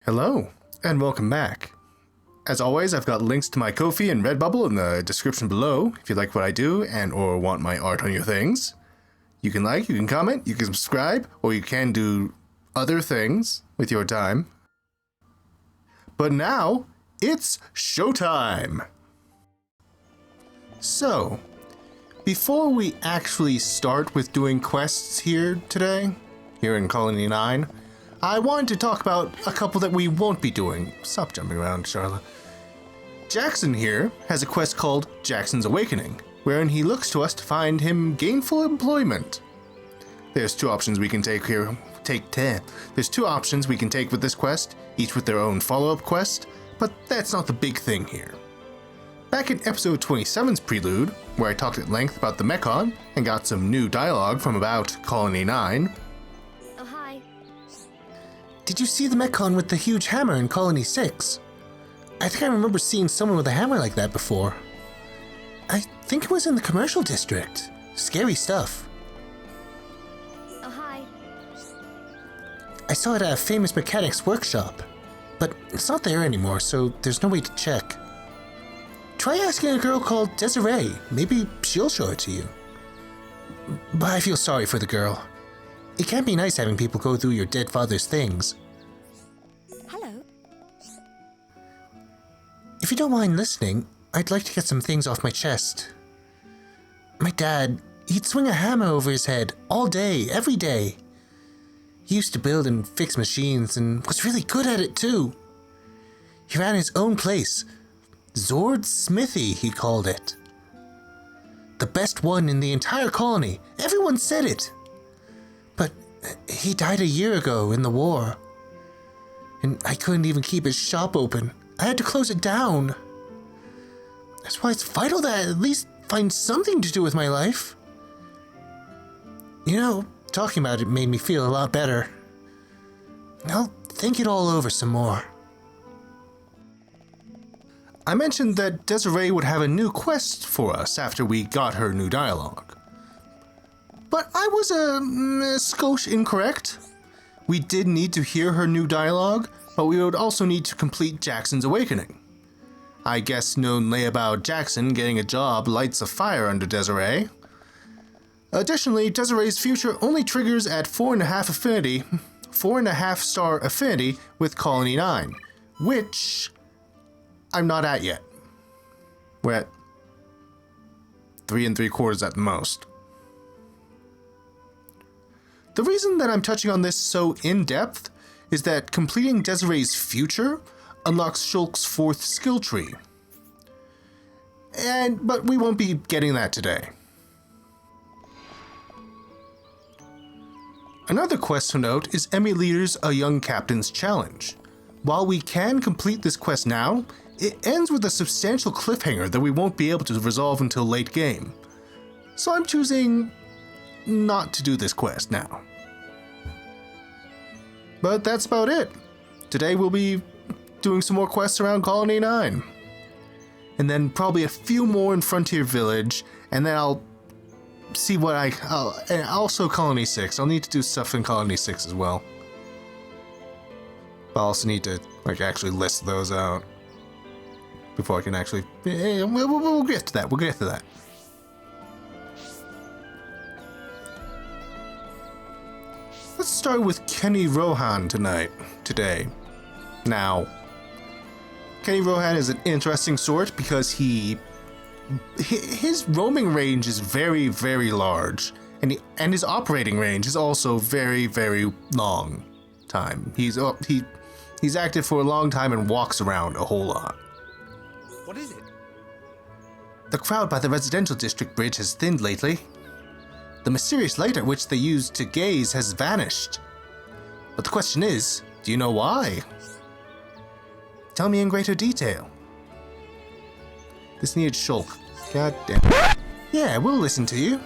Hello, and welcome back. As always, I've got links to my Ko-fi and Redbubble in the description below if you like what I do and or want my art on your things. You can like, you can comment, you can subscribe, or you can do other things with your time. But now, it's showtime! So, before we actually start with doing quests here today, here in Colony 9, I wanted to talk about a couple that we won't be doing. Stop jumping around, Charlotte. Jackson here has a quest called Jackson's Awakening, wherein he looks to us to find him gainful employment. There's two options we can take here. There's two options we can take with this quest, each with their own follow-up quest, but that's not the big thing here. Back in episode 27's prelude, where I talked at length about the Mechon and got some new dialogue from about Colony 9. Oh, hi. Did you see the Mechon with the huge hammer in Colony 6? I think I remember seeing someone with a hammer like that before. I think it was in the commercial district. Scary stuff. Oh, hi. I saw it at a famous mechanic's workshop, but it's not there anymore, so there's no way to check. Try asking a girl called Desiree. Maybe she'll show it to you. But I feel sorry for the girl. It can't be nice having people go through your dead father's things. Hello. If you don't mind listening, I'd like to get some things off my chest. My dad, he'd swing a hammer over his head all day, every day. He used to build and fix machines and was really good at it too. He ran his own place. Zord's Smithy, he called it. The best one in the entire colony. Everyone said it. But he died a year ago in the war. And I couldn't even keep his shop open. I had to close it down. That's why it's vital that I at least find something to do with my life. You know, talking about it made me feel a lot better. I'll think it all over some more. I mentioned that Desiree would have a new quest for us after we got her new dialogue. But I was a skosh incorrect. We did need to hear her new dialogue, but we would also need to complete Jackson's Awakening. I guess no lay about Jackson getting a job lights a fire under Desiree. Additionally, Desiree's future only triggers at 4.5 star affinity with Colony 9, which I'm not at yet. We're at 3 3/4 at the most. The reason that I'm touching on this so in-depth is that completing Desiree's future unlocks Shulk's 4th skill tree. But we won't be getting that today. Another quest to note is Emmy Leader's A Young Captain's Challenge. While we can complete this quest now, it ends with a substantial cliffhanger that we won't be able to resolve until late game. So I'm choosing not to do this quest now. But that's about it. Today we'll be doing some more quests around Colony 9. And then probably a few more in Frontier Village, and then I'll see what and also Colony 6. I'll need to do stuff in Colony 6 as well. But I'll also need to actually list those out before I can actually... We'll get to that. We'll get to that. Let's start with Kenny Rohan today. Now, Kenny Rohan is an interesting sort because his roaming range is very, very large, and his operating range is also very, very long time. He's active for a long time and walks around a whole lot. What is it? The crowd by the residential district bridge has thinned lately. The mysterious light at which they used to gaze has vanished. But the question is, do you know why? Tell me in greater detail. This needs Shulk. God damn. Yeah, we'll listen to you.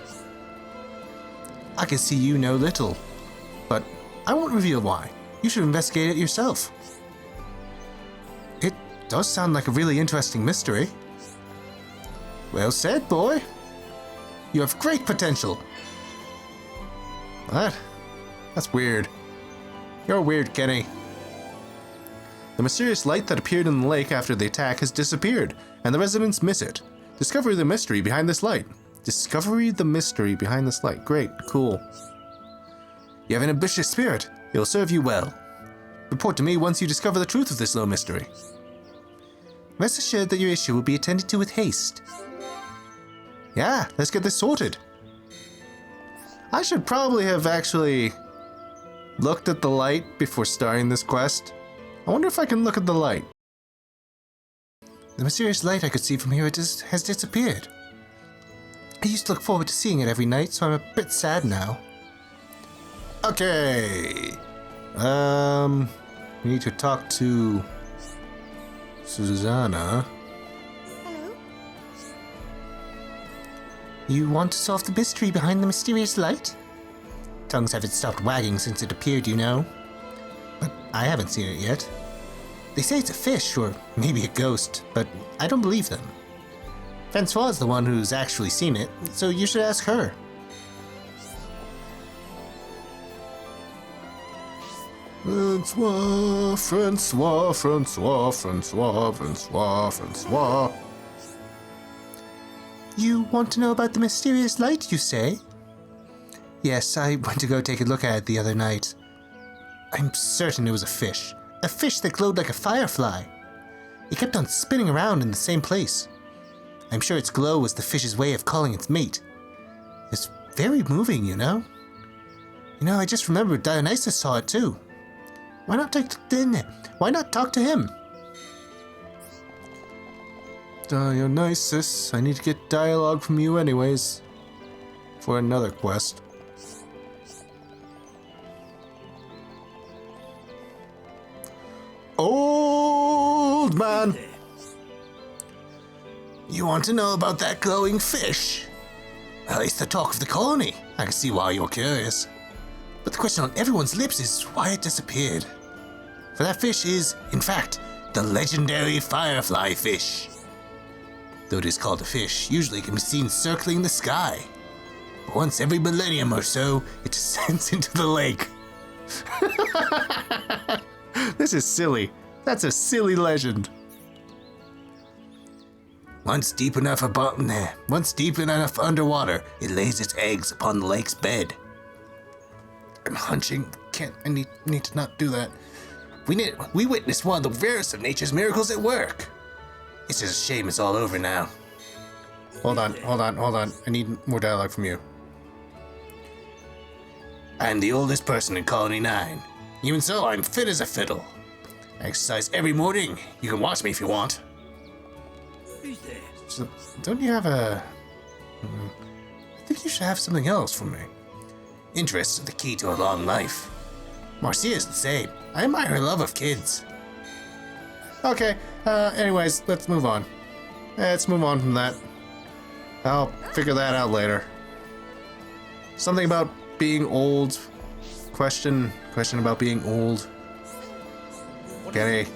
I can see you know little, but I won't reveal why. You should investigate it yourself. It does sound like a really interesting mystery. Well said, boy. You have great potential. What? That's weird. You're weird, Kenny. The mysterious light that appeared in the lake after the attack has disappeared, and the residents miss it. Discover the mystery behind this light. Discover the mystery behind this light. Great, cool. You have an ambitious spirit. It will serve you well. Report to me once you discover the truth of this little mystery. Rest assured that your issue will be attended to with haste. Yeah, let's get this sorted. I should probably have actually looked at the light before starting this quest. I wonder if I can look at the light. The mysterious light I could see from here has disappeared. I used to look forward to seeing it every night, so I'm a bit sad now. Okay. We need to talk to Susanna. Hello? You want to solve the mystery behind the mysterious light? Tongues haven't stopped wagging since it appeared, you know. But I haven't seen it yet. They say it's a fish, or maybe a ghost, but I don't believe them. Francois is the one who's actually seen it, so you should ask her. Francois, Francois, Francois, Francois, Francois, Francois. You want to know about the mysterious light, you say? Yes, I went to go take a look at it the other night. I'm certain it was a fish that glowed like a firefly. It kept on spinning around in the same place. I'm sure its glow was the fish's way of calling its mate. It's very moving, you know? I just remembered Dionysus saw it too. Why not talk to him? Dionysus, I need to get dialogue from you anyways. For another quest. Old man! You want to know about that glowing fish? Well, it's the talk of the colony. I can see why you're curious. But the question on everyone's lips is why it disappeared. For that fish is, in fact, the legendary firefly fish. Though it is called a fish, usually it can be seen circling the sky. But once every millennium or so, it descends into the lake. This is silly. That's a silly legend. Once deep enough underwater, it lays its eggs upon the lake's bed. I'm hunching. I need to not do that. We witnessed one of the rarest of nature's miracles at work. It's just a shame it's all over now. Hold on. I need more dialogue from you. I'm the oldest person in Colony 9. Even so, I'm fit as a fiddle. I exercise every morning. You can watch me if you want. So, don't you have a... I think you should have something else for me. Interests are the key to a long life. Marcia is the same. I admire her love of kids. Okay, anyways, let's move on. Let's move on from that. I'll figure that out later. Something about being old. Question about being old. Kenny.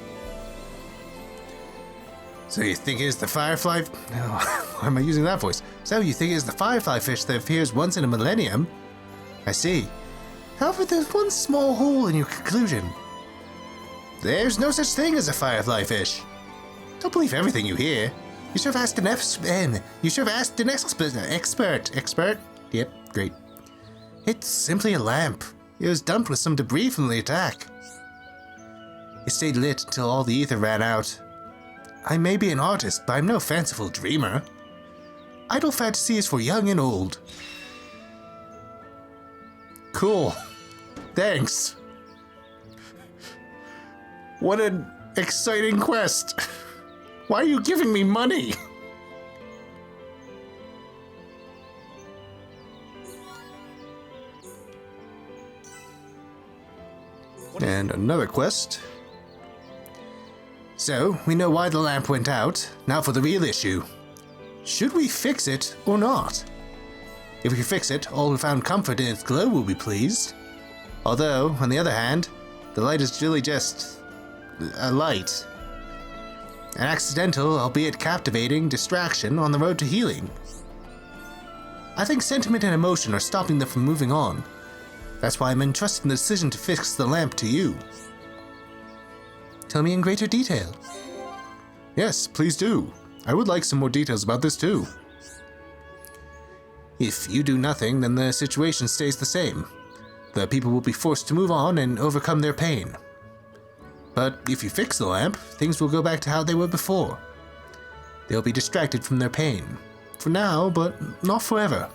So you think it is the firefly... Why am I using that voice? So you think it is the firefly fish that appears once in a millennium? I see. However, there's one small hole in your conclusion. There's no such thing as a firefly fish. Don't believe everything you hear. You should have asked an expert. Yep, great. It's simply a lamp. It was dumped with some debris from the attack. It stayed lit until all the ether ran out. I may be an artist, but I'm no fanciful dreamer. Idle fantasy is for young and old. Cool. Thanks. What an exciting quest. Why are you giving me money? And another quest. So, we know why the lamp went out. Now for the real issue. Should we fix it or not? If we can fix it, all who found comfort in its glow will be pleased. Although, on the other hand, the light is really just a light. An accidental, albeit captivating, distraction on the road to healing. I think sentiment and emotion are stopping them from moving on. That's why I'm entrusting the decision to fix the lamp to you. Tell me in greater detail. Yes, please do. I would like some more details about this too. If you do nothing, then the situation stays the same. The people will be forced to move on and overcome their pain. But if you fix the lamp, things will go back to how they were before. They'll be distracted from their pain. For now, but not forever.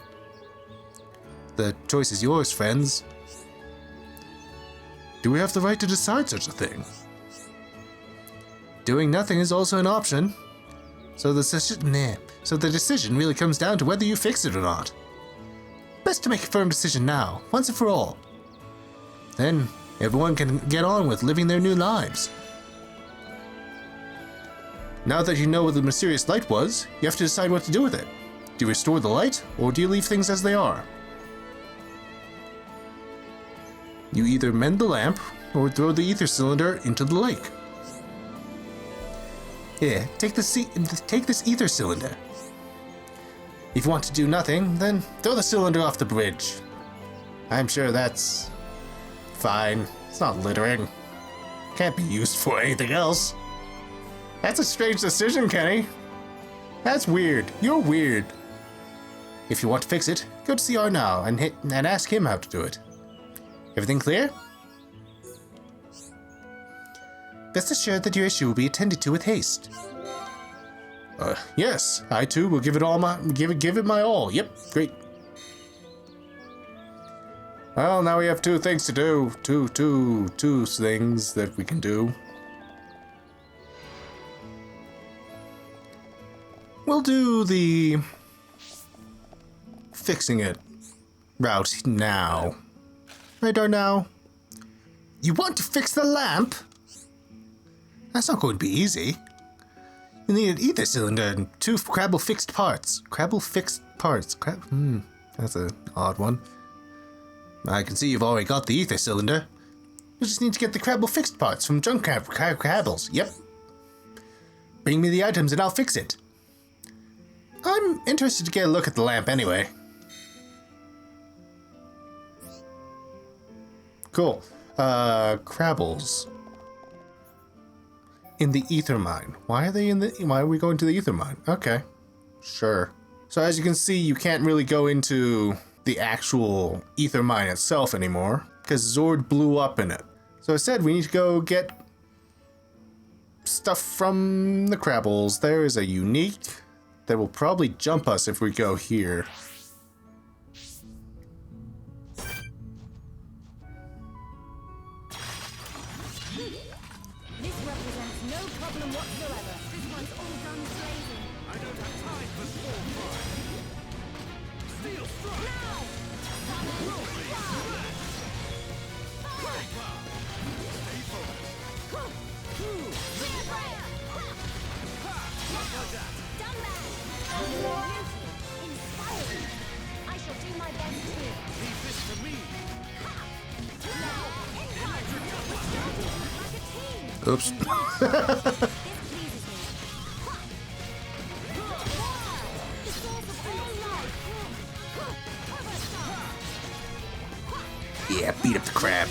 The choice is yours, friends. Do we have the right to decide such a thing? Doing nothing is also an option. So the decision really comes down to whether you fix it or not. Best to make a firm decision now, once and for all. Then everyone can get on with living their new lives. Now that you know what the mysterious light was, you have to decide what to do with it. Do you restore the light, or do you leave things as they are? You either mend the lamp, or throw the ether cylinder into the lake. Here, take this ether cylinder. If you want to do nothing, then throw the cylinder off the bridge. I'm sure that's fine. It's not littering. Can't be used for anything else. That's a strange decision, Kenny. That's weird. You're weird. If you want to fix it, go to CR now and ask him how to do it. Everything clear? Rest assured that your issue will be attended to with haste. Yes, I too will give it my all. Yep, great. Well, now we have two things to do. Two things that we can do. We'll do the fixing it route now. Right, Darnell? You want to fix the lamp? That's not going to be easy. You need an ether cylinder and 2 Crabble fixed parts. Crabble fixed parts. That's an odd one. I can see you've already got the ether cylinder. You just need to get the Crabble fixed parts from junk Crabbles. Yep. Bring me the items and I'll fix it. I'm interested to get a look at the lamp anyway. Cool. Crabbles. In the ether mine. Why are we going to the ether mine? Okay. Sure. So as you can see, you can't really go into the actual ether mine itself anymore because Zord blew up in it. So I said we need to go get stuff from the Crabbles. There is a unique that will probably jump us if we go here. Oops. Yeah, beat up the crab.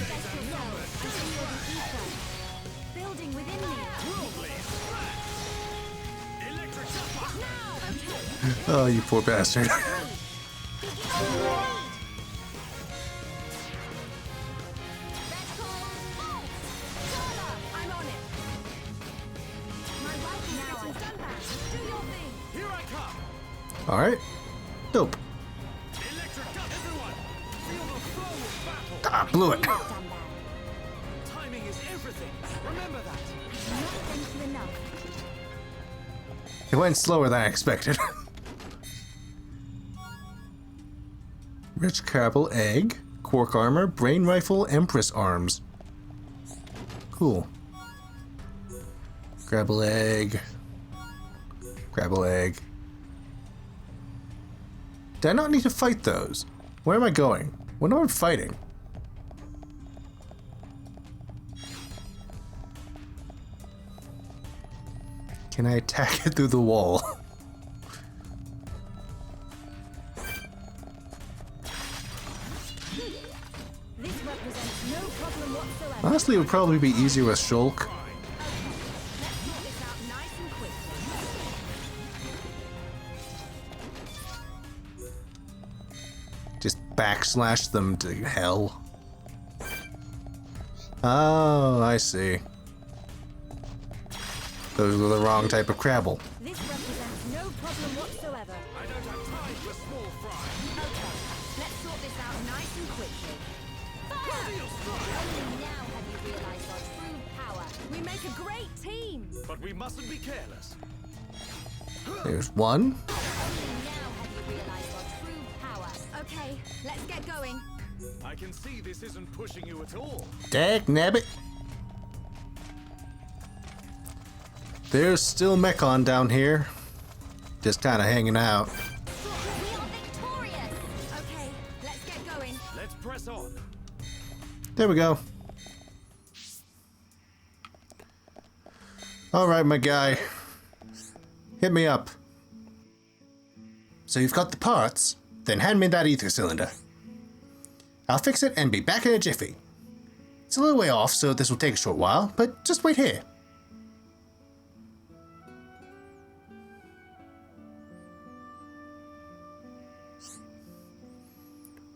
Oh, you poor bastard. Alright. Dope. Ah, blew it. Timing is everything. Remember that. It went slower than I expected. Rich Crabble egg, Quark armor, brain rifle, Empress arms. Cool. Crabble egg. Crabble egg. Do I not need to fight those? Where am I going? What am I fighting? Can I attack it through the wall? This represents no problem whatsoever. Honestly, it would probably be easier with Shulk. backslash them to hell. Oh, I see. Those are the wrong type of Crabble. This represents no problem whatsoever. I don't have time for small fry. Okay, let's sort this out nice and quickly. Radial strike! Only now have you realized our true power. We make a great team. But we mustn't be careless. There's one. Only now have you realized our true power. Okay, let's get going. I can see this isn't pushing you at all. Dagnabbit. There's still Mechon down here. Just kind of hanging out. We are victorious. Okay, let's get going. Let's press on. There we go. Alright, my guy. Hit me up. So you've got the parts? Then hand me that ether cylinder. I'll fix it and be back in a jiffy. It's a little way off, so this will take a short while, but just wait here.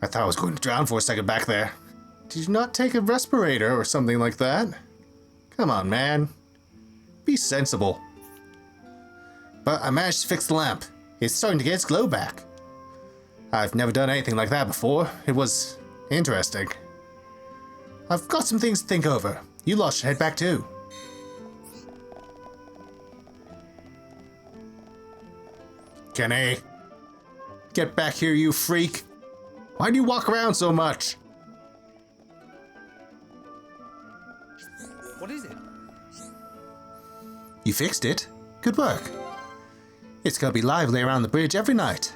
I thought I was going to drown for a second back there. Did you not take a respirator or something like that? Come on, man. Be sensible. But I managed to fix the lamp. It's starting to get its glow back. I've never done anything like that before. It was interesting. I've got some things to think over. You lot should head back too. Kenny. Get back here, you freak. Why do you walk around so much? What is it? You fixed it. Good work. It's gonna be lively around the bridge every night.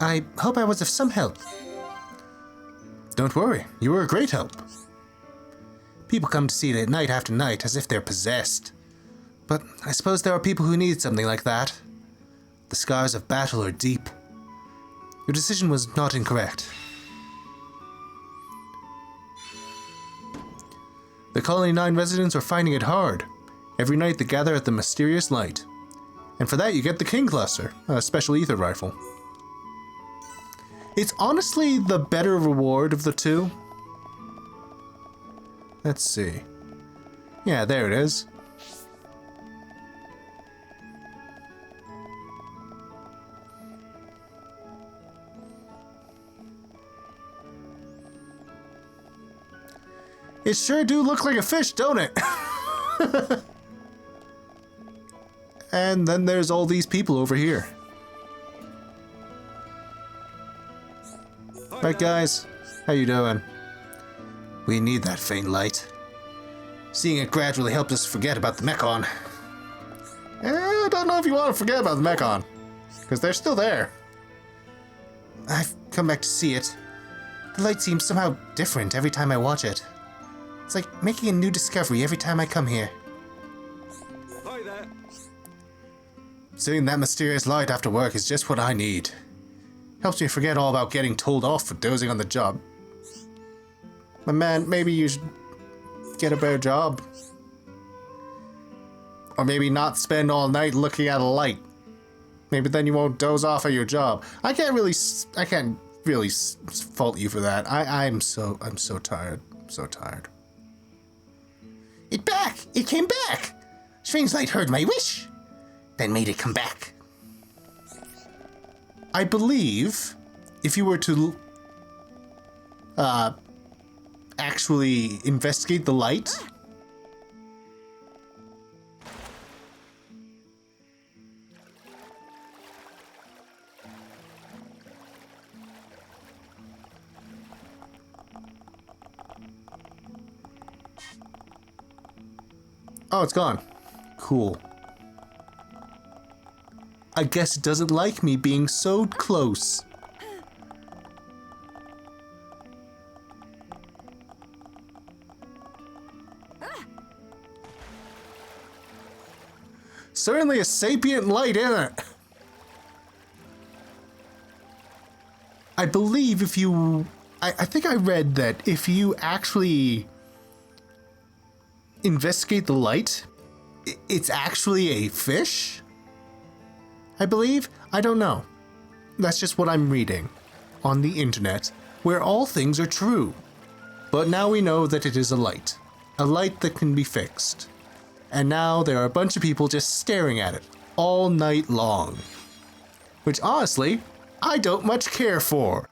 I hope I was of some help. Don't worry, you were a great help. People come to see it at night after night as if they're possessed. But I suppose there are people who need something like that. The scars of battle are deep. Your decision was not incorrect. The Colony 9 residents are finding it hard. Every night they gather at the mysterious light. And for that you get the King Cluster, a special ether rifle. It's honestly the better reward of the two. Let's see. Yeah, there it is. It sure do look like a fish, don't it? And then there's all these people over here. Right, guys? How you doing? We need that faint light. Seeing it gradually helped us forget about the Mechon. I don't know if you want to forget about the Mechon, because they're still there. I've come back to see it. The light seems somehow different every time I watch it. It's like making a new discovery every time I come here. Hi there. Seeing that mysterious light after work is just what I need. Helps me forget all about getting told off for dozing on the job. My man, maybe you should get a better job. Or maybe not spend all night looking at a light. Maybe then you won't doze off at your job. I can't really fault you for that. I'm so tired. I'm so tired. It back! It came back! Strange light heard my wish, then made it come back. I believe if you were to actually investigate the light. Oh, it's gone. Cool. I guess it doesn't like me being so close. Certainly a sapient light, isn't it? I believe if you... I think I read that if you actually investigate the light, it's actually a fish? I believe? I don't know. That's just what I'm reading. on the internet where all things are true. But now we know that it is a light that can be fixed. And now there are a bunch of people just staring at it all night long. Which honestly, I don't much care for.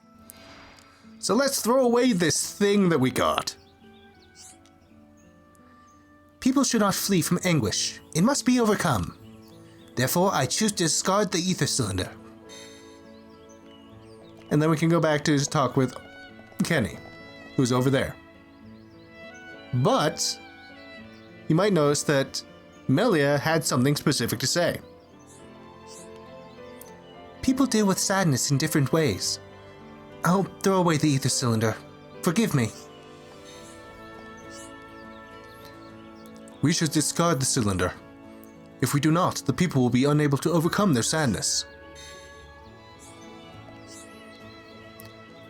So let's throw away this thing that we got. People should not flee from anguish. It must be overcome. Therefore, I choose to discard the ether cylinder. And then we can go back to talk with Kenny, who's over there. But you might notice that Melia had something specific to say. People deal with sadness in different ways. I'll throw away the ether cylinder. Forgive me. We should discard the cylinder. If we do not, the people will be unable to overcome their sadness.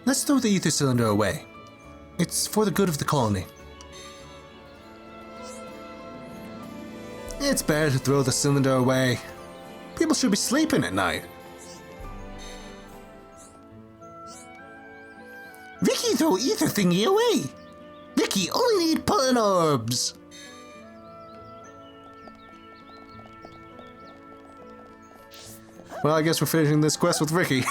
Let's throw the ether cylinder away. It's for the good of the colony. It's better to throw the cylinder away. People should be sleeping at night. Vicky, throw ether thingy away! Vicky, only need pollen orbs! Well, I guess we're finishing this quest with Ricky.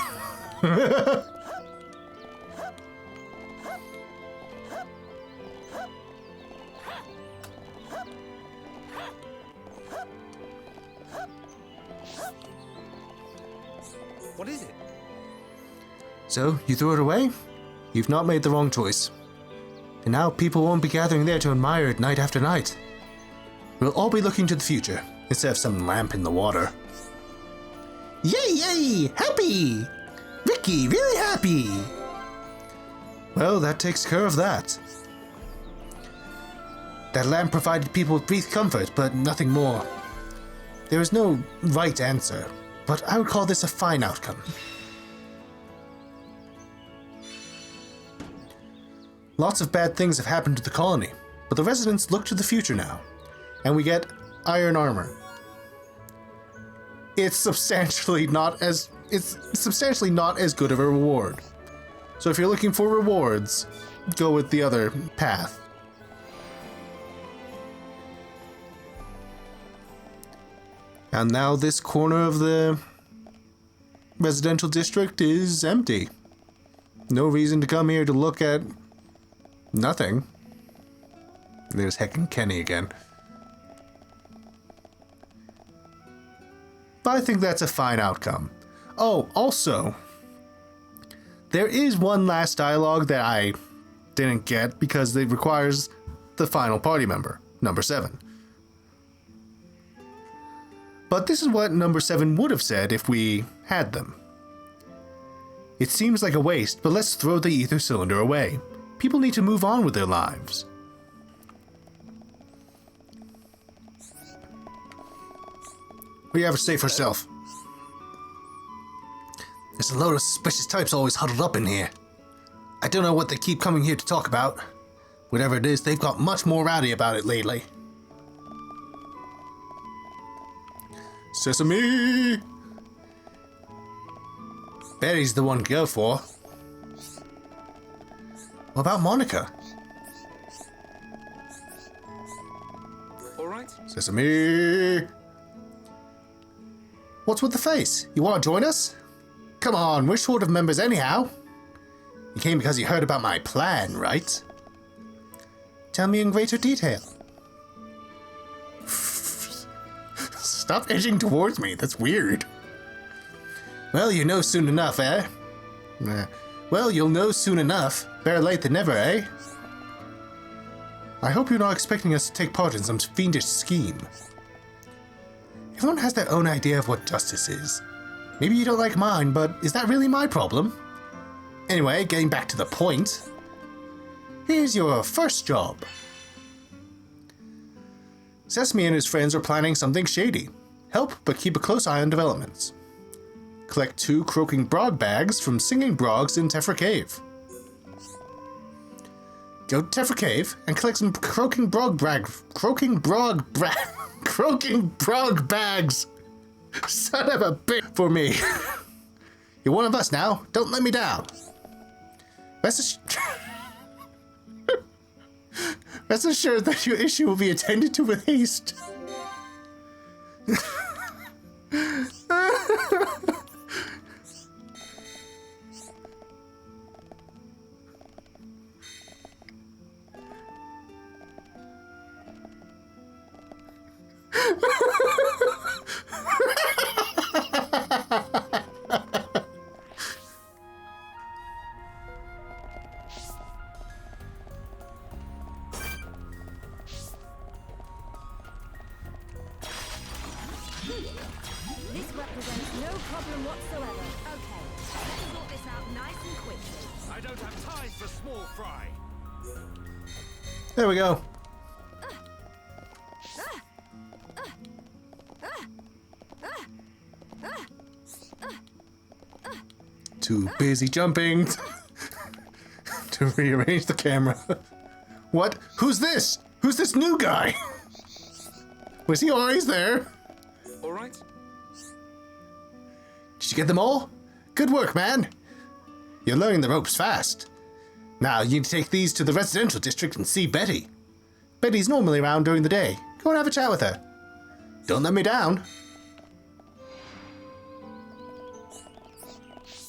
What is it? So, you threw it away? You've not made the wrong choice. And now people won't be gathering there to admire it night after night. We'll all be looking to the future, instead of some lamp in the water. Yay, yay! Happy! Ricky, really happy! Well, that takes care of that. That lamp provided people with brief comfort, but nothing more. There is no right answer, but I would call this a fine outcome. Lots of bad things have happened to the colony, but the residents look to the future now, and we get iron armor. It's substantially not as good of a reward. So if you're looking for rewards, go with the other path. And now this corner of the residential district is empty. No reason to come here to look at nothing. There's heckin' Kenny again. But I think that's a fine outcome. Oh, also, there is one last dialogue that I didn't get because it requires the final party member, number 7. But this is what number 7 would have said if we had them. It seems like a waste, but let's throw the ether cylinder away. People need to move on with their lives. What do you have to say for yourself? There's a load of suspicious types always huddled up in here. I don't know what they keep coming here to talk about. Whatever it is, they've got much more rowdy about it lately. Sesame! Betty's the one to go for. What about Monica? All right. Sesame! What's with the face? You want to join us? Come on, we're short of members anyhow. You came because you heard about my plan, right? Tell me in greater detail. Stop edging towards me, that's weird. Well, you know soon enough, eh? Well, you'll know soon enough. Better late than never, eh? I hope you're not expecting us to take part in some fiendish scheme. Everyone has their own idea of what justice is. Maybe you don't like mine, but is that really my problem? Anyway, getting back to the point. Here's your first job. Sesame and his friends are planning something shady. Help, but keep a close eye on developments. Collect 2 croaking brog bags from singing brogs in Tephra Cave. Go to Tephra Cave and collect some croaking brog bags. Son of a bitch for me. You're one of us now. Don't let me down. Rest assured that your issue will be attended to with haste. This represents no problem whatsoever. Okay, let's sort this out nice and quickly. I don't have time for small fry. There we go. Too busy jumping to rearrange the camera. What? Who's this? Who's this new guy? Was he always there? All right. Did you get them all? Good work, man. You're learning the ropes fast. Now you need to take these to the residential district and see Betty. Betty's normally around during the day. Go and have a chat with her. Don't let me down.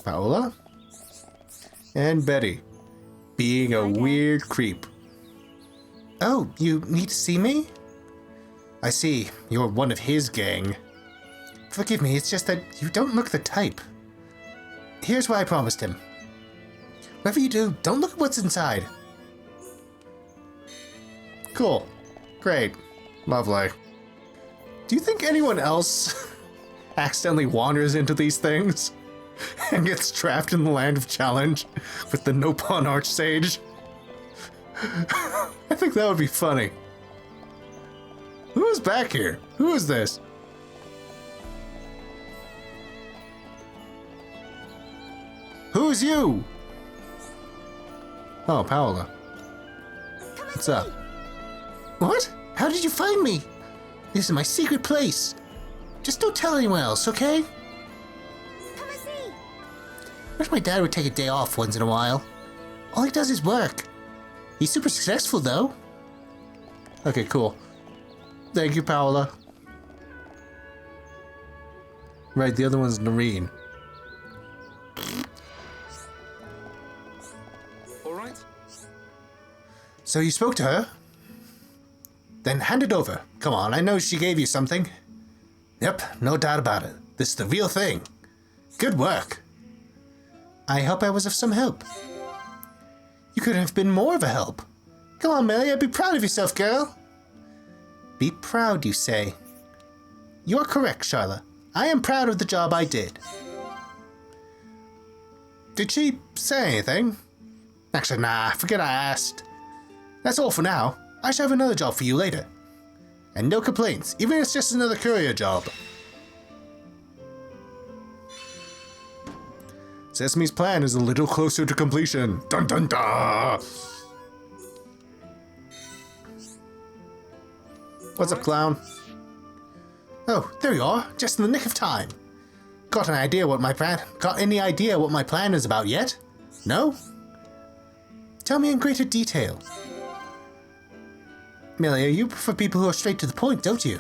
Paola. And Betty. Being a weird creep. Oh, you need to see me? I see. You're one of his gang. Forgive me, it's just that you don't look the type. Here's what I promised him. Whatever you do, don't look at what's inside. Cool. Great. Lovely. Do you think anyone else accidentally wanders into these things and gets trapped in the land of challenge with the no pawn archsage? I think that would be funny. Who is back here? Who is this? Who's you? Oh, Paola. What's up? What? How did you find me? This is my secret place. Just don't tell anyone else, okay? Come and see. Wish my dad would take a day off once in a while. All he does is work. He's super successful, though. Okay, cool. Thank you, Paola. Right, the other one's Noreen. All right. So you spoke to her? Then hand it over. Come on, I know she gave you something. Yep, no doubt about it. This is the real thing. Good work. I hope I was of some help. You could have been more of a help. Come on, Melia, be proud of yourself, girl. Be proud, you say. You're correct, Charlotte. I am proud of the job I did. Did she say anything? Actually, nah, forget I asked. That's all for now. I shall have another job for you later. And no complaints, even if it's just another courier job. Sesame's plan is a little closer to completion. Dun dun dun! What's up, clown? Oh, there you are, just in the nick of time. Got any idea what my plan is about yet? No? Tell me in greater detail. Melia, you prefer people who are straight to the point, don't you?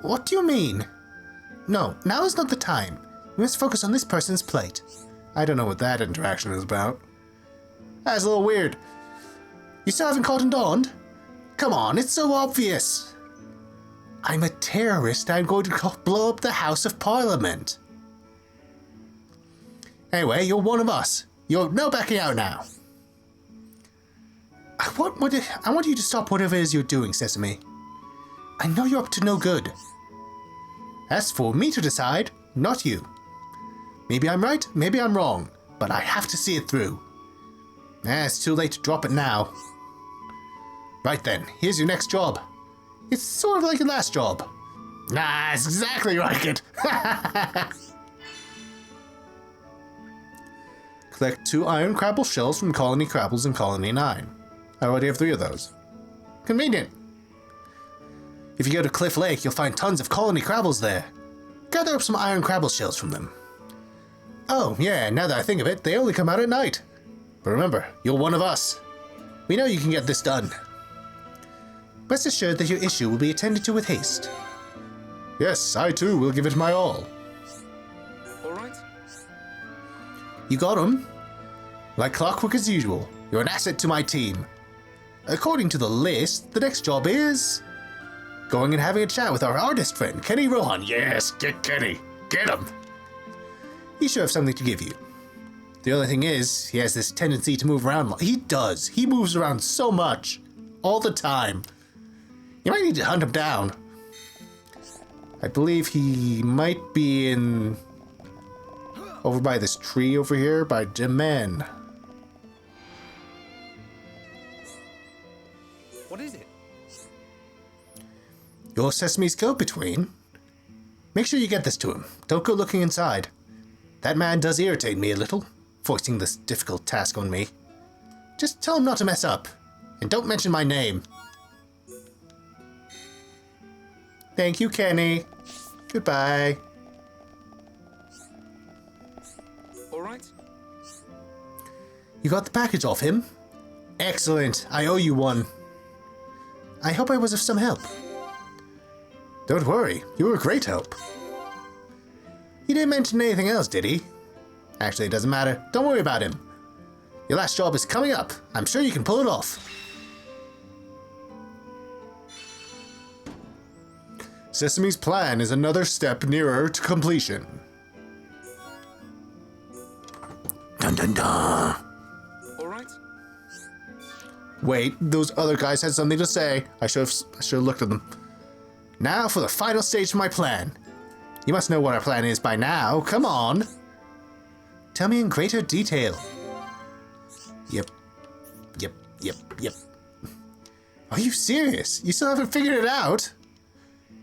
What do you mean? No, now is not the time. We must focus on this person's plate. I don't know what that interaction is about. That's a little weird. You still haven't caught and dawned? Come on, it's so obvious. I'm a terrorist. I'm going to blow up the House of Parliament. Anyway, you're one of us. You're no backing out now. I want you to stop whatever it is you're doing, Sesame. I know you're up to no good. That's for me to decide, not you. Maybe I'm right, maybe I'm wrong, but I have to see it through. It's too late to drop it now. Right then, here's your next job. It's sort of like your last job. Nah, it's exactly like it. Collect 2 iron crabble shells from Colony Crabbles in Colony 9. I already have 3 of those. Convenient. If you go to Cliff Lake, you'll find tons of Colony Crabbles there. Gather up some iron crabble shells from them. Oh, yeah, now that I think of it, they only come out at night. But remember, you're one of us. We know you can get this done. Rest assured that your issue will be attended to with haste. Yes, I too will give it my all. All right. You got him? Like clockwork as usual. You're an asset to my team. According to the list, the next job is going and having a chat with our artist friend, Kenny Rohan. Yes, get Kenny. Get him. He should have something to give you. The only thing is, he has this tendency to move around. He does. He moves around so much. All the time. You might need to hunt him down. I believe he might be in... over by this tree over here, by Demen. What is it? Your Sesame's go-between? Make sure you get this to him. Don't go looking inside. That man does irritate me a little, forcing this difficult task on me. Just tell him not to mess up, and don't mention my name. Thank you, Kenny. Goodbye. All right. You got the package off him? Excellent. I owe you one. I hope I was of some help. Don't worry. You were a great help. He didn't mention anything else, did he? Actually, it doesn't matter. Don't worry about him. Your last job is coming up. I'm sure you can pull it off. Sesame's plan is another step nearer to completion. Dun dun dun. All right. Wait, those other guys had something to say. I should have looked at them. Now for the final stage of my plan. You must know what our plan is by now. Come on. Tell me in greater detail. Yep. Are you serious? You still haven't figured it out?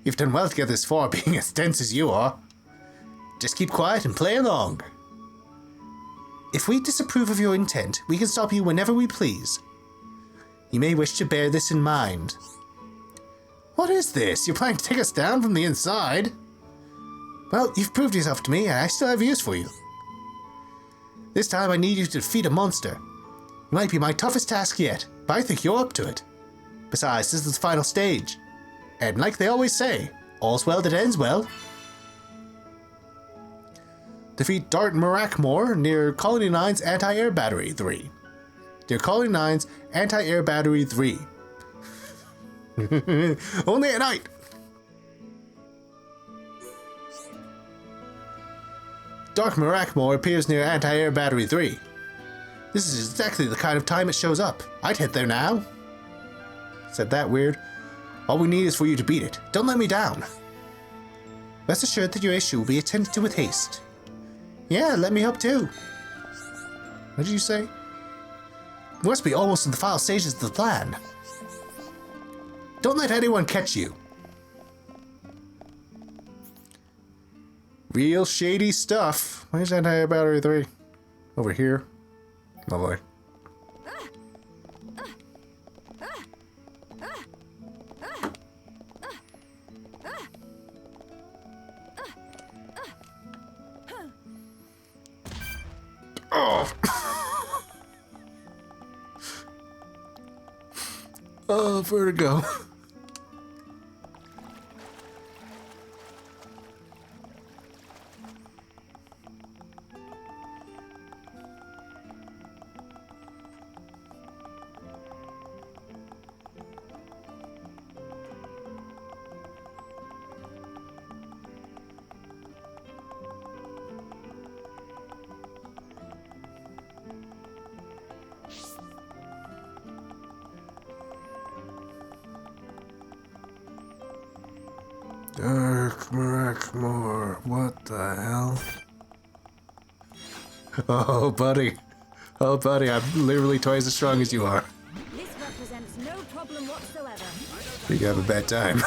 You've done well to get this far, being as dense as you are. Just keep quiet and play along. If we disapprove of your intent, we can stop you whenever we please. You may wish to bear this in mind. What is this? You're planning to take us down from the inside? Well, you've proved yourself to me, and I still have use for you. This time I need you to defeat a monster. It might be my toughest task yet, but I think you're up to it. Besides, this is the final stage. And like they always say, all's well that ends well. Defeat Dart Marakmore near Colony 9's Anti-Air Battery 3. Near Colony 9's Anti-Air Battery 3. Only at night! Dark Marakmore appears near Anti-Air Battery 3. This is exactly the kind of time it shows up. I'd head there now. Said that weird. All we need is for you to beat it. Don't let me down. Rest assured that your issue will be attended to with haste. Yeah, let me help too. What did you say? We must be almost in the final stages of the plan. Don't let anyone catch you. Real shady stuff. Where's Anti-Air Battery 3? Over here. Lovely. Oh. Oh, vertigo. Dark Marakmore, what the hell? Oh, buddy. Oh, buddy, I'm literally twice as strong as you are. This represents no problem whatsoever. You have a bad time.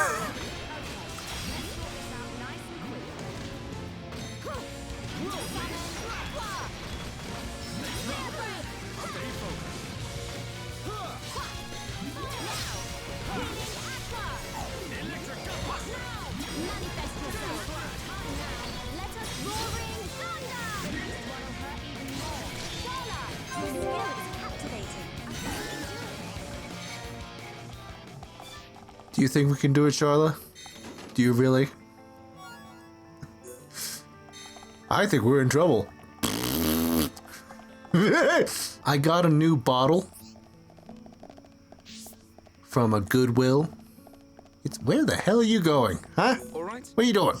Let us roaring thunder! This one will hurt even more. Solar! Your skill is Do you think we can do it, Charla? Do you really? I think we're in trouble. I got a new bottle from a Goodwill. Where the hell are you going? Huh? All right. What are you doing?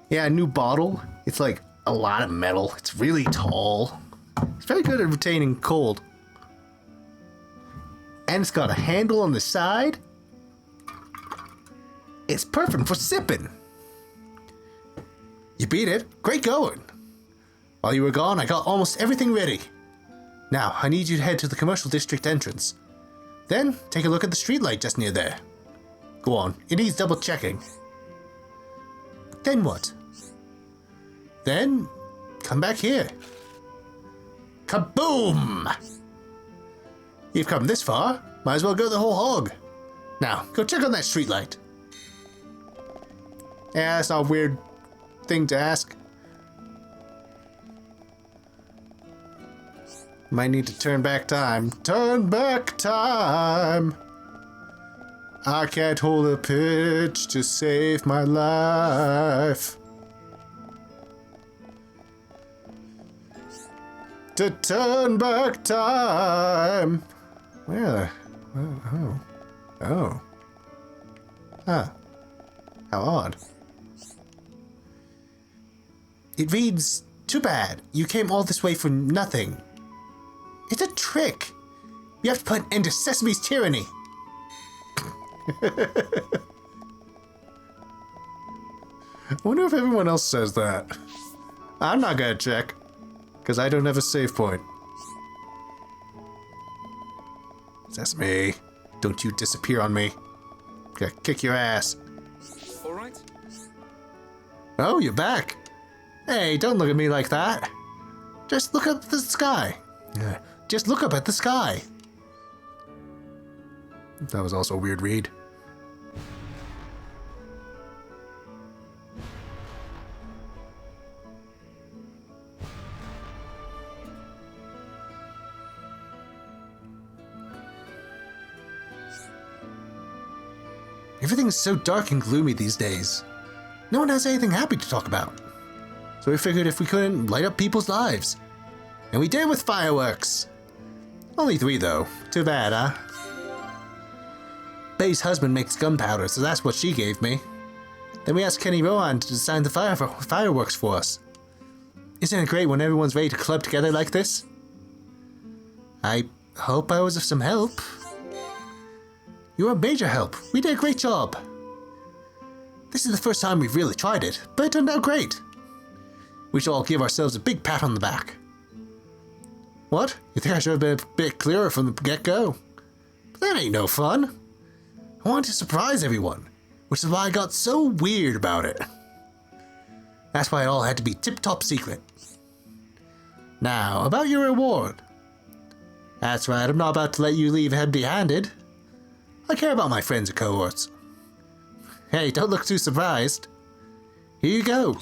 Yeah, a new bottle. It's like a lot of metal. It's really tall. It's very good at retaining cold. And it's got a handle on the side. It's perfect for sipping. You beat it. Great going. While you were gone, I got almost everything ready. Now, I need you to head to the commercial district entrance. Then, take a look at the streetlight just near there. Go on, it needs double checking. Then what? Then, come back here. Kaboom! You've come this far, might as well go the whole hog. Now, go check on that streetlight. Yeah, that's not a weird thing to ask. Might need to turn back time. Turn back time! I can't hold a pitch to save my life. To turn back time. Where? Oh. Huh. How odd. It reads, too bad. You came all this way for nothing. It's a trick. You have to put an end to Sesame's tyranny. I wonder if everyone else says that. I'm not gonna check, because I don't have a save point. Sesame, don't you disappear on me. Gonna kick your ass. All right. Oh, you're back. Hey, don't look at me like that. Just look up at the sky. Just look up at the sky. That was also a weird read. Everything's so dark and gloomy these days. No one has anything happy to talk about. So we figured if we couldn't light up people's lives. And we did with fireworks. Only 3 though. Too bad, huh? Bay's husband makes gunpowder, so that's what she gave me. Then we asked Kenny Rowan to design the fireworks for us. Isn't it great when everyone's ready to club together like this? I hope I was of some help. You were a major help. We did a great job. This is the first time we've really tried it, but it turned out great. We should all give ourselves a big pat on the back. What? You think I should have been a bit clearer from the get-go? But that ain't no fun. I wanted to surprise everyone, which is why I got so weird about it. That's why it all had to be tip-top secret. Now, about your reward. That's right, I'm not about to let you leave empty-handed. I care about my friends and cohorts. Hey, don't look too surprised. Here you go.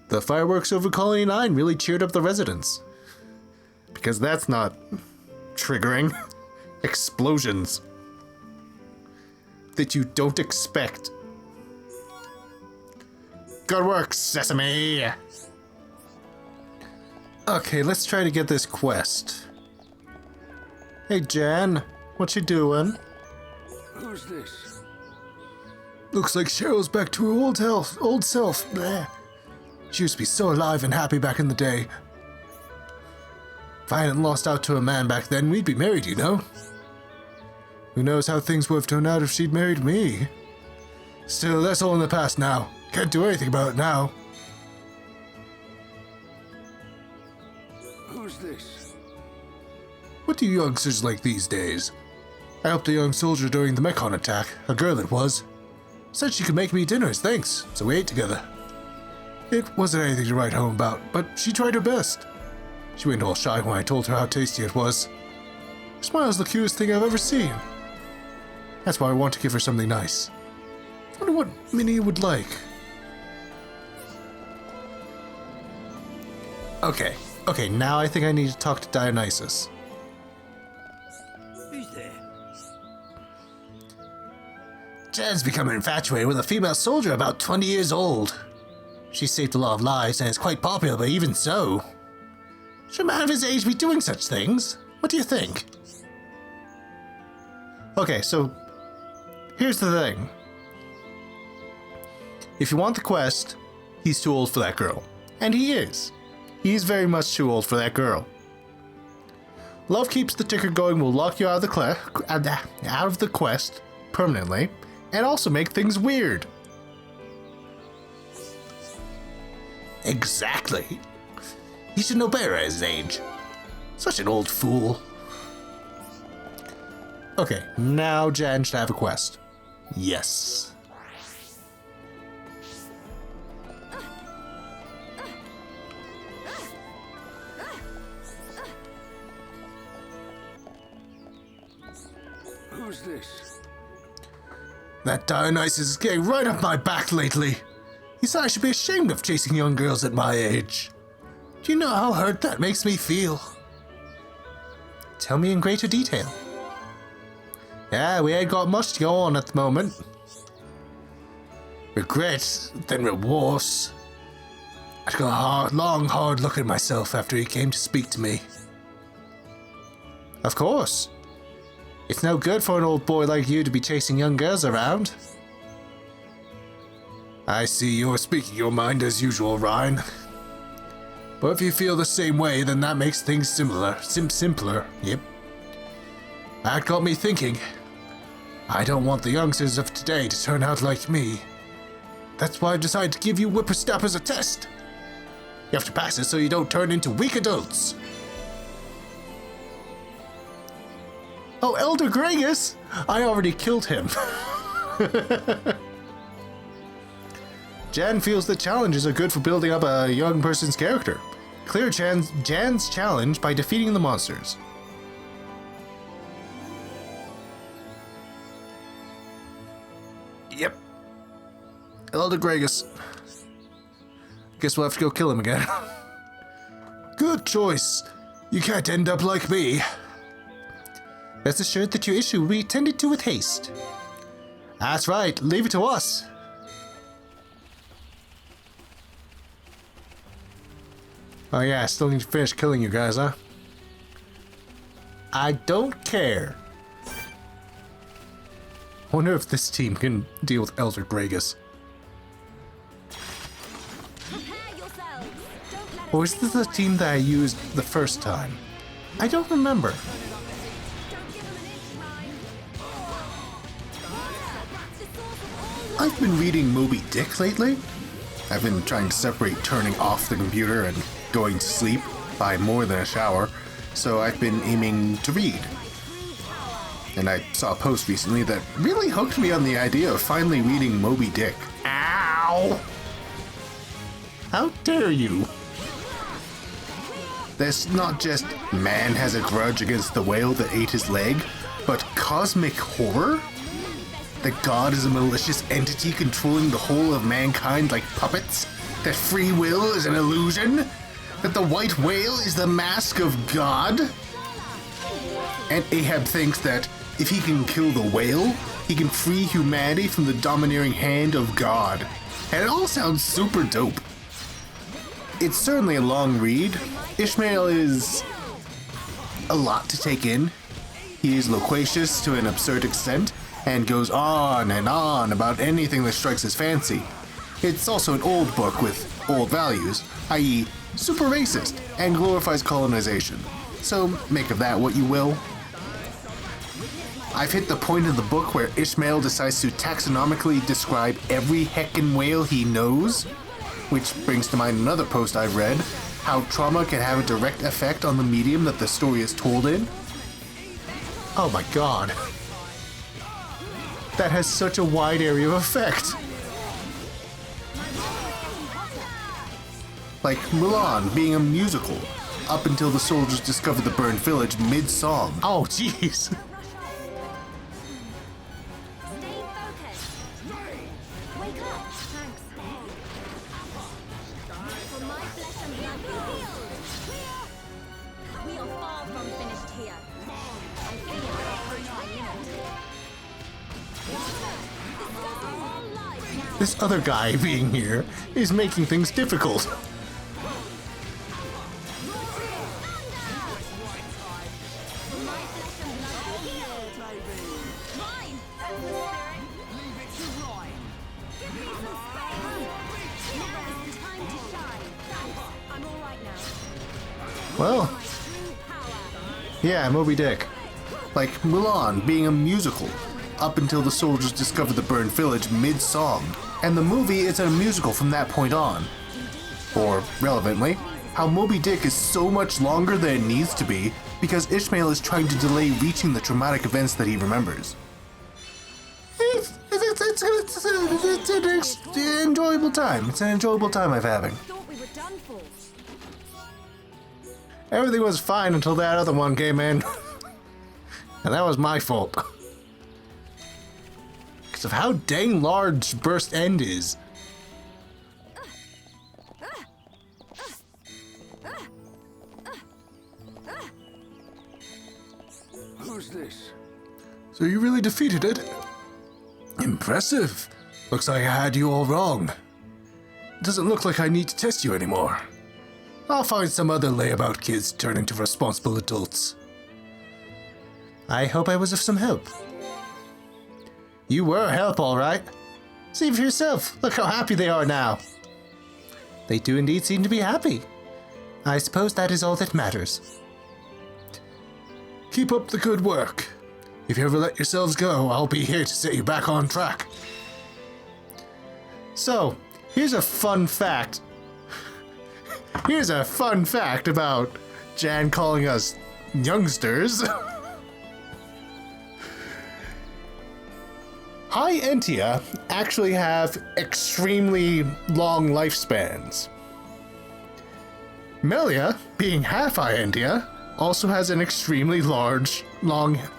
The fireworks over Colony 9 really cheered up the residents. Because that's not triggering. Explosions that you don't expect. Good work, Sesame! Okay, let's try to get this quest. Hey, Jan, what you doing? Who's this? Looks like Cheryl's back to her old self. Bleh. She used to be so alive and happy back in the day. If I hadn't lost out to a man back then, we'd be married, you know? Who knows how things would have turned out if she'd married me? Still, that's all in the past now. Can't do anything about it now. Who's this? What do youngsters like these days? I helped a young soldier during the Mechon attack, a girl it was. Said she could make me dinner as thanks, so we ate together. It wasn't anything to write home about, but she tried her best. She went all shy when I told her how tasty it was. Her smile's the cutest thing I've ever seen. That's why I want to give her something nice. I wonder what Minnie would like. Okay, Okay, now I think I need to talk to Dionysus. Who's there? Jan's becoming infatuated with a female soldier about 20 years old. She saved a lot of lives and is quite popular, but even so. Should a man of his age be doing such things? What do you think? Okay, so here's the thing. If you want the quest, he's too old for that girl. And he is. He's very much too old for that girl. Love keeps the ticker going will lock you out of the quest permanently, and also make things weird. Exactly. He should know better at his age. Such an old fool. Okay, now Jan should have a quest. Yes. Who's this? That Dionysus is getting right up my back lately. He said I should be ashamed of chasing young girls at my age. Do you know how hurt that makes me feel? Tell me in greater detail. Yeah, we ain't got much to go on at the moment. Regret, then remorse. I took a long, hard look at myself after he came to speak to me. Of course. It's no good for an old boy like you to be chasing young girls around. I see you're speaking your mind as usual, Ryan. But if you feel the same way, then that makes things simpler. Yep. That got me thinking. I don't want the youngsters of today to turn out like me. That's why I decided to give you whippersnappers a test. You have to pass it so you don't turn into weak adults. Oh, Elder Gragus! I already killed him. Jan feels that challenges are good for building up a young person's character. Clear Jan's challenge by defeating the monsters. Yep. Elder Gragus. Guess we'll have to go kill him again. Good choice. You can't end up like me. Rest assured that your issue will be attended to with haste. That's right, leave it to us. Oh yeah, I still need to finish killing you guys, huh? I don't care. I wonder if this team can deal with Elder Gragus. Prepare yourselves. Don't let Or is this the team that I used the first time? I don't remember. Don't give them an inch, Ryan. The source of all I've been reading Moby Dick lately. I've been trying to separate turning off the computer and going to sleep by more than a shower, so I've been aiming to read. And I saw a post recently that really hooked me on the idea of finally reading Moby Dick. Ow! How dare you? There's not just man has a grudge against the whale that ate his leg, but cosmic horror? That God is a malicious entity controlling the whole of mankind like puppets? That free will is an illusion? That the white whale is the mask of God? And Ahab thinks that if he can kill the whale, he can free humanity from the domineering hand of God. And it all sounds super dope. It's certainly a long read. Ishmael is a lot to take in. He is loquacious to an absurd extent and goes on and on about anything that strikes his fancy. It's also an old book with old values, i.e. super racist, and glorifies colonization. So make of that what you will. I've hit the point in the book where Ishmael decides to taxonomically describe every heckin' whale he knows, which brings to mind another post I've read, how trauma can have a direct effect on the medium that the story is told in. Oh my god. That has such a wide area of effect. Like Mulan being a musical, up until the soldiers discover the burned village mid-song. Oh jeez. Stay focused. Wake up. Thanks. For my flesh and blood be healed. This other guy being here is making things difficult. Well, yeah, Moby Dick. Like Mulan being a musical, up until the soldiers discovered the burned village mid-song. And the movie is a musical from that point on. Or, relevantly, how Moby Dick is so much longer than it needs to be because Ishmael is trying to delay reaching the traumatic events that he remembers. It's an enjoyable time. It's an enjoyable time I'm having. Thought we were done for. Everything was fine until that other one came in. And that was my fault. Because of how dang large Burst End is. Who's this? So you really defeated it? Impressive. Looks like I had you all wrong. It doesn't look like I need to test you anymore. I'll find some other layabout kids turn into responsible adults. I hope I was of some help. You were a help, all right. See for yourself. Look how happy they are now. They do indeed seem to be happy. I suppose that is all that matters. Keep up the good work. If you ever let yourselves go, I'll be here to set you back on track. So, here's a fun fact. Here's a fun fact about Jan calling us youngsters. High Entia actually have extremely long lifespans. Melia, being half High Entia, also has an extremely long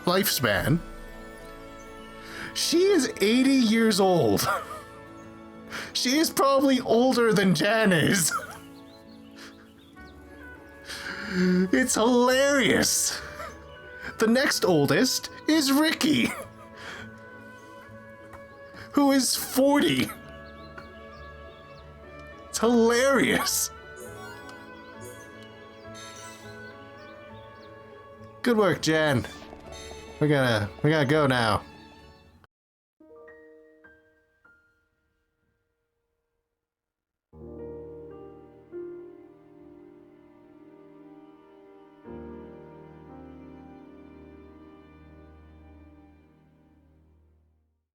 lifespan. She is 80 years old. She is probably older than Jan is. It's hilarious. The next oldest is Ricky, who is 40. It's hilarious. Good work, Jan. We gotta go now.